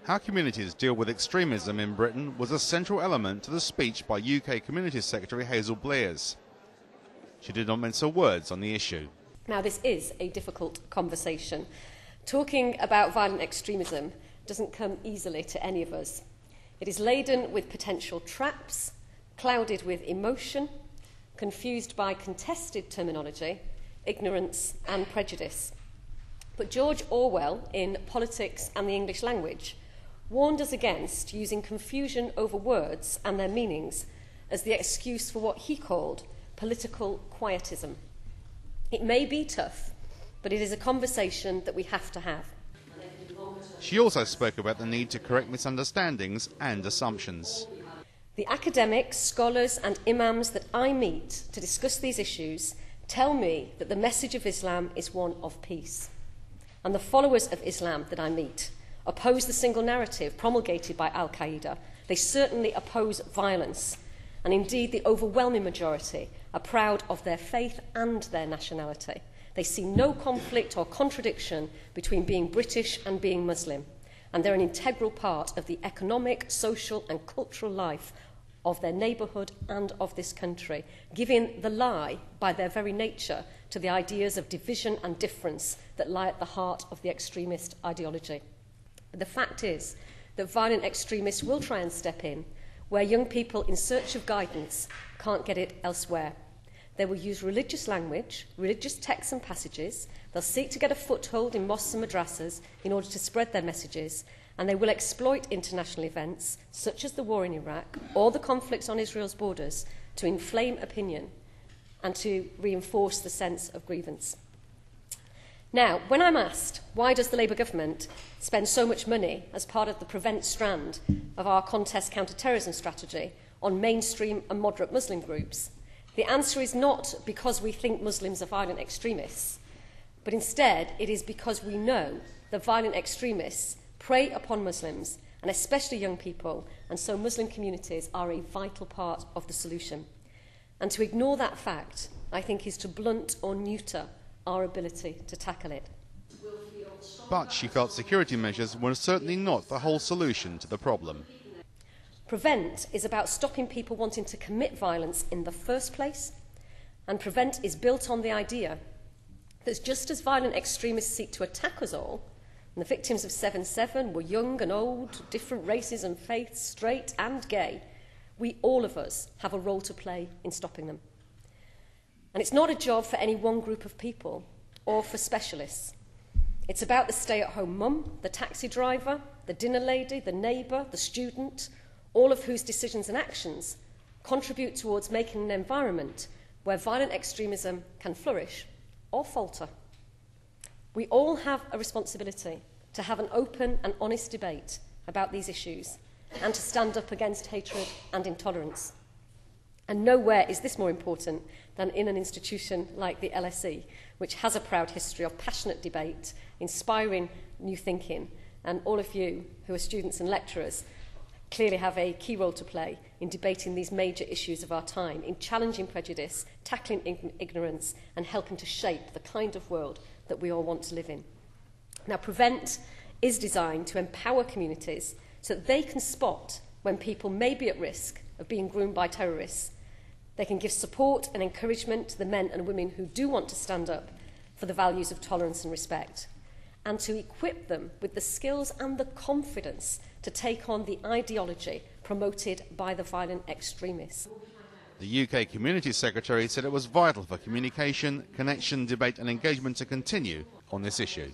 How communities deal with extremism in Britain was a central element to the speech by UK Communities Secretary Hazel Blears. She did not mince her words on the issue. Now, this is a difficult conversation. Talking about violent extremism doesn't come easily to any of us. It is laden with potential traps, clouded with emotion, confused by contested terminology, ignorance and prejudice. But George Orwell, in Politics and the English Language, warned us against using confusion over words and their meanings as the excuse for what he called political quietism. It may be tough, but it is a conversation that we have to have. She also spoke about the need to correct misunderstandings and assumptions. The academics, scholars and imams that I meet to discuss these issues tell me that the message of Islam is one of peace. And the followers of Islam that I meet oppose the single narrative promulgated by Al-Qaeda. They certainly oppose violence. And indeed, the overwhelming majority are proud of their faith and their nationality. They see no conflict or contradiction between being British and being Muslim. And they're an integral part of the economic, social and cultural life of their neighbourhood and of this country, giving the lie by their very nature to the ideas of division and difference that lie at the heart of the extremist ideology. The fact is that violent extremists will try and step in where young people in search of guidance can't get it elsewhere. They will use religious language, religious texts and passages. They'll seek to get a foothold in mosques and madrasas in order to spread their messages, and they will exploit international events such as the war in Iraq or the conflicts on Israel's borders to inflame opinion and to reinforce the sense of grievance. Now, when I'm asked why does the Labour government spend so much money as part of the prevent strand of our contest counter-terrorism strategy on mainstream and moderate Muslim groups, the answer is not because we think Muslims are violent extremists, but instead it is because we know that violent extremists prey upon Muslims, and especially young people, and so Muslim communities are a vital part of the solution. And to ignore that fact, I think, is to blunt or neuter our ability to tackle it. But she felt security measures were certainly not the whole solution to the problem. Prevent is about stopping people wanting to commit violence in the first place, and prevent is built on the idea that just as violent extremists seek to attack us all, and the victims of 7/7 were young and old, different races and faiths, straight and gay, we, all of us, have a role to play in stopping them. And it's not a job for any one group of people or for specialists. It's about the stay-at-home mum, the taxi driver, the dinner lady, the neighbour, the student, all of whose decisions and actions contribute towards making an environment where violent extremism can flourish or falter. We all have a responsibility to have an open and honest debate about these issues and to stand up against hatred and intolerance. And nowhere is this more important than in an institution like the LSE, which has a proud history of passionate debate, inspiring new thinking, and all of you who are students and lecturers clearly have a key role to play in debating these major issues of our time, in challenging prejudice, tackling ignorance, and helping to shape the kind of world that we all want to live in. Now, Prevent is designed to empower communities so that they can spot when people may be at risk of being groomed by terrorists. They can give support and encouragement to the men and women who do want to stand up for the values of tolerance and respect, and to equip them with the skills and the confidence to take on the ideology promoted by the violent extremists. The UK Communities Secretary said it was vital for communication, connection, debate and engagement to continue on this issue.